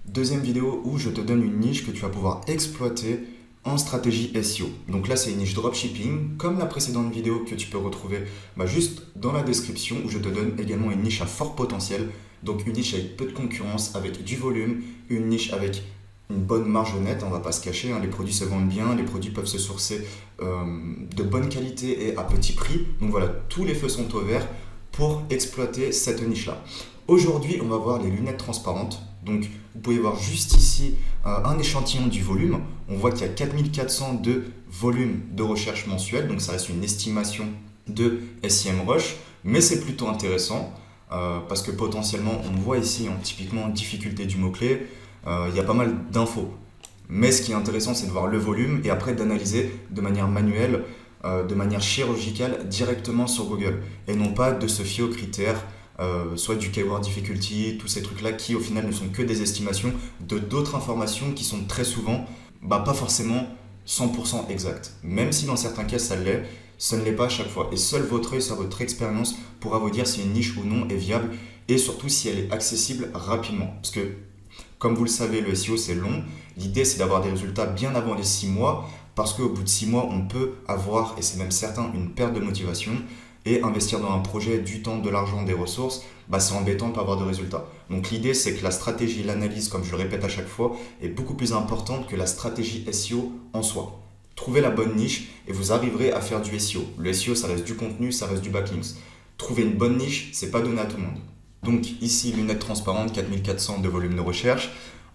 Deuxième vidéo où je te donne une niche que tu vas pouvoir exploiter en stratégie SEO. Donc là, c'est une niche dropshipping, comme la précédente vidéo que tu peux retrouver juste dans la description, où je te donne également une niche à fort potentiel. Donc une niche avec peu de concurrence, avec du volume, une niche avec une bonne marge nette, on va pas se cacher, les produits se vendent bien, les produits peuvent se sourcer de bonne qualité et à petit prix. Donc voilà, tous les feux sont au vert pour exploiter cette niche-là. Aujourd'hui, on va voir les lunettes transparentes. Donc, vous pouvez voir juste ici un échantillon du volume. On voit qu'il y a 4400 de volume de recherche mensuel. Donc, ça reste une estimation de SEMrush. Mais c'est plutôt intéressant parce que potentiellement, on voit ici, typiquement, difficulté du mot-clé. Il y a pas mal d'infos. Mais ce qui est intéressant, c'est de voir le volume et après d'analyser de manière manuelle, de manière chirurgicale, directement sur Google. Et non pas de se fier aux critères soit du keyword difficulty, tous ces trucs-là qui au final ne sont que des estimations de d'autres informations qui sont très souvent pas forcément 100% exactes. Même si dans certains cas ça l'est, ce ne l'est pas à chaque fois. Et seul votre œil, votre expérience pourra vous dire si une niche ou non est viable et surtout si elle est accessible rapidement. Parce que comme vous le savez, le SEO c'est long. L'idée c'est d'avoir des résultats bien avant les 6 mois parce qu'au bout de 6 mois on peut avoir, et c'est même certain, une perte de motivation. Et investir dans un projet, du temps, de l'argent, des ressources, c'est embêtant de ne pas avoir de résultats. Donc l'idée, c'est que la stratégie, l'analyse, comme je le répète à chaque fois, est beaucoup plus importante que la stratégie SEO en soi. Trouvez la bonne niche et vous arriverez à faire du SEO. Le SEO, ça reste du contenu, ça reste du backlinks. Trouver une bonne niche, c'est pas donné à tout le monde. Donc ici, lunettes transparentes, 4400 de volume de recherche.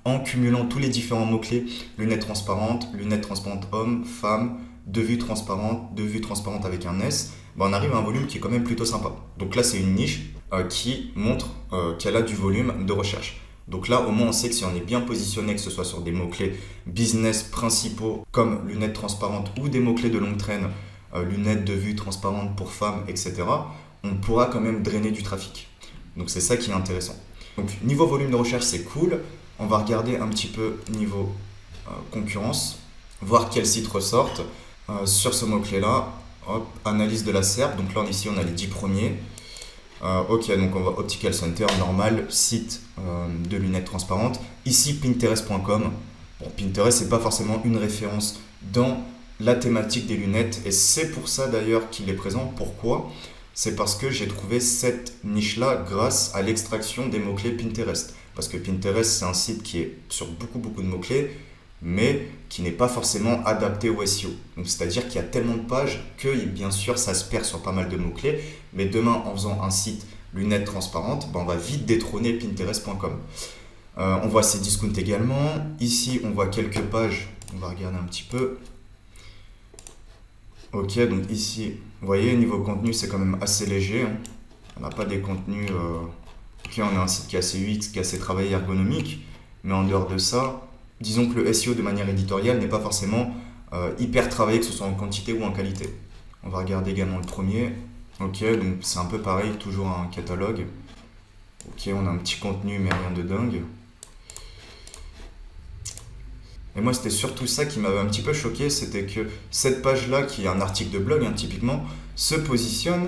En cumulant tous les différents mots-clés, lunettes transparentes homme, femme, de vue transparente avec un S, on arrive à un volume qui est quand même plutôt sympa. Donc là, c'est une niche qui montre qu'elle a du volume de recherche. Donc là, au moins, on sait que si on est bien positionné, que ce soit sur des mots-clés business principaux comme lunettes transparentes ou des mots-clés de longue traîne, lunettes de vue transparentes pour femmes, etc., on pourra quand même drainer du trafic. Donc c'est ça qui est intéressant. Donc niveau volume de recherche, c'est cool. On va regarder un petit peu niveau concurrence, voir quels sites ressortent sur ce mot-clé-là. Hop, analyse de la SERP, donc là ici on a les 10 premiers. Ok, donc on va Optical Center, normal, site de lunettes transparentes. Ici Pinterest.com. Bon, Pinterest c'est pas forcément une référence dans la thématique des lunettes et c'est pour ça d'ailleurs qu'il est présent. Pourquoi ? C'est parce que j'ai trouvé cette niche-là grâce à l'extraction des mots-clés Pinterest. Parce que Pinterest c'est un site qui est sur beaucoup de mots-clés, mais qui n'est pas forcément adapté au SEO. Donc c'est-à-dire qu'il y a tellement de pages que bien sûr ça se perd sur pas mal de mots-clés, mais demain en faisant un site lunettes transparentes, on va vite détrôner Pinterest.com. On voit ces discounts également. Ici on voit quelques pages, on va regarder un petit peu. Ok, donc ici, vous voyez, niveau contenu c'est quand même assez léger. On n'a pas des contenus... Ok, on a un site qui est assez UX, qui est assez travaillé ergonomique, mais en dehors de ça, disons que le SEO de manière éditoriale n'est pas forcément hyper travaillé, que ce soit en quantité ou en qualité. On va regarder également le premier. Ok, donc c'est un peu pareil, toujours un catalogue. Ok, on a un petit contenu mais rien de dingue. Et moi c'était surtout ça qui m'avait un petit peu choqué, c'était que cette page-là, qui est un article de blog typiquement, se positionne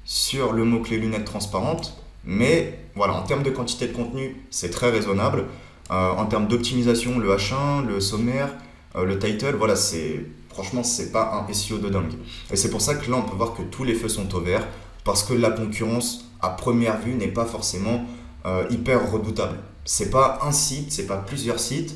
sur le mot-clé lunettes transparentes, mais voilà, en termes de quantité de contenu, c'est très raisonnable. En termes d'optimisation, le H1, le sommaire, le title, voilà, franchement, c'est pas un SEO de dingue. Et c'est pour ça que là, on peut voir que tous les feux sont au vert, parce que la concurrence, à première vue, n'est pas forcément hyper redoutable. C'est pas un site, c'est pas plusieurs sites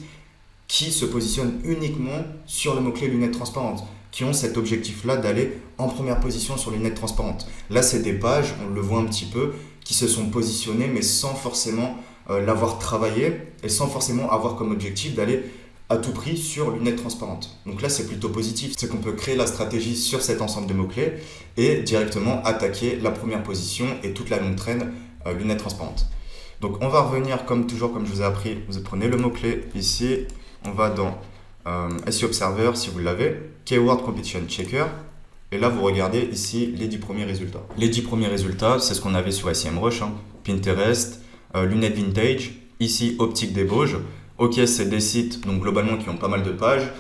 qui se positionnent uniquement sur le mot-clé lunettes transparentes, qui ont cet objectif-là d'aller en première position sur lunettes transparentes. Là, c'est des pages, on le voit un petit peu, qui se sont positionnées, mais sans forcément l'avoir travaillé et sans forcément avoir comme objectif d'aller à tout prix sur lunettes transparentes. Donc là, c'est plutôt positif. C'est qu'on peut créer la stratégie sur cet ensemble de mots-clés et directement attaquer la première position et toute la longue traîne lunettes transparentes. Donc on va revenir comme toujours, comme je vous ai appris. Vous prenez le mot-clé ici, on va dans SEO Observer si vous l'avez, Keyword Competition Checker. Et là, vous regardez ici les 10 premiers résultats. Les 10 premiers résultats, c'est ce qu'on avait sur SEMrush, Pinterest, lunettes vintage, ici optique des Bauges. Ok, c'est des sites donc globalement qui ont pas mal de pages.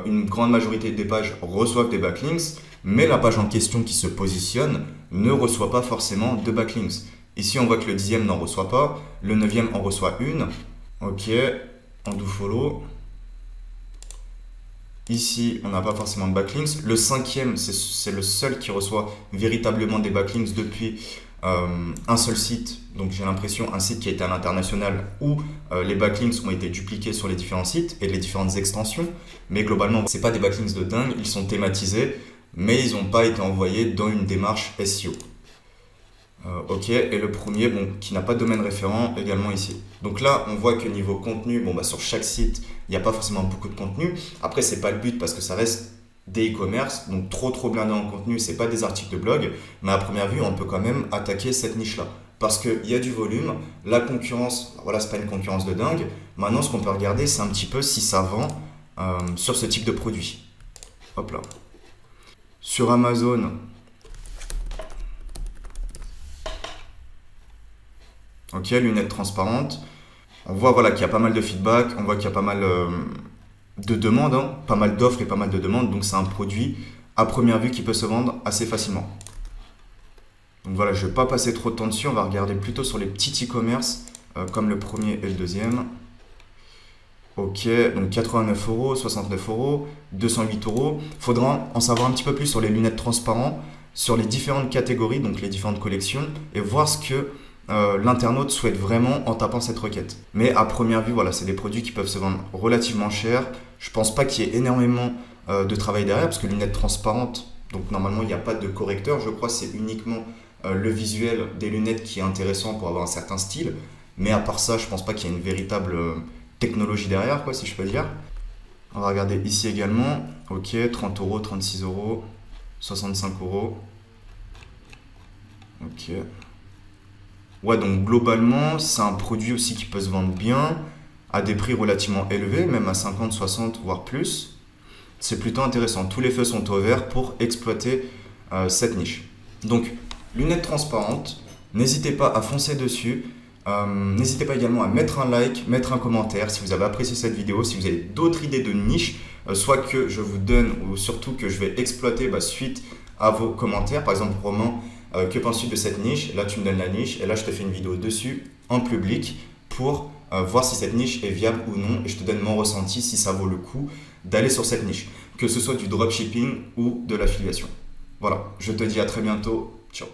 Une grande majorité des pages reçoivent des backlinks, mais la page en question qui se positionne ne reçoit pas forcément de backlinks. Ici, on voit que le 10e n'en reçoit pas, le 9e en reçoit une. Ok, en do follow. Ici, on n'a pas forcément de backlinks. Le 5e, c'est le seul qui reçoit véritablement des backlinks depuis un seul site. Donc j'ai l'impression un site qui a été à l'international où les backlinks ont été dupliqués sur les différents sites et les différentes extensions. Mais globalement, c'est pas des backlinks de dingue, ils sont thématisés, mais ils n'ont pas été envoyés dans une démarche SEO. Ok, et le premier, bon, qui n'a pas de domaine référent, également ici. Donc là, on voit que niveau contenu, bon, bah, sur chaque site, il n'y a pas forcément beaucoup de contenu. Après, c'est pas le but parce que ça reste des e-commerce, donc trop blindé en contenu, c'est pas des articles de blog, mais à première vue, on peut quand même attaquer cette niche-là. Parce qu'il y a du volume, la concurrence, voilà, c'est pas une concurrence de dingue. Maintenant, ce qu'on peut regarder, c'est un petit peu si ça vend sur ce type de produit. Hop là. Sur Amazon, ok, lunettes transparentes. On voit voilà, qu'il y a pas mal de feedback, on voit qu'il y a pas mal de demandes, hein, pas mal d'offres et pas mal de demandes. Donc c'est un produit à première vue qui peut se vendre assez facilement. Donc voilà, je ne vais pas passer trop de temps dessus, on va regarder plutôt sur les petits e-commerce comme le premier et le deuxième. Ok, donc 89 €, 69 €, 208 €. Faudra en savoir un petit peu plus sur les lunettes transparentes, sur les différentes catégories, donc les différentes collections, et voir ce que l'internaute souhaite vraiment en tapant cette requête. Mais à première vue, voilà, c'est des produits qui peuvent se vendre relativement cher. Je pense pas qu'il y ait énormément de travail derrière, parce que lunettes transparentes, donc normalement il n'y a pas de correcteur, je crois, c'est uniquement le visuel des lunettes qui est intéressant pour avoir un certain style. Mais à part ça, je pense pas qu'il y ait une véritable technologie derrière, quoi, si je peux dire. On va regarder ici également. Ok, 30 €, 36 €, 65 €. Ok. Ouais, donc globalement, c'est un produit aussi qui peut se vendre bien, à des prix relativement élevés, même à 50, 60, voire plus. C'est plutôt intéressant. Tous les feux sont au vert pour exploiter cette niche. Donc, lunettes transparentes, n'hésitez pas à foncer dessus. N'hésitez pas également à mettre un like, mettre un commentaire si vous avez apprécié cette vidéo, si vous avez d'autres idées de niche, soit que je vous donne ou surtout que je vais exploiter suite à vos commentaires. Par exemple, Romain, que penses-tu de cette niche? Là, tu me donnes la niche et là, je te fais une vidéo dessus en public pour voir si cette niche est viable ou non et je te donne mon ressenti si ça vaut le coup d'aller sur cette niche, que ce soit du dropshipping ou de l'affiliation. Voilà, je te dis à très bientôt. Ciao.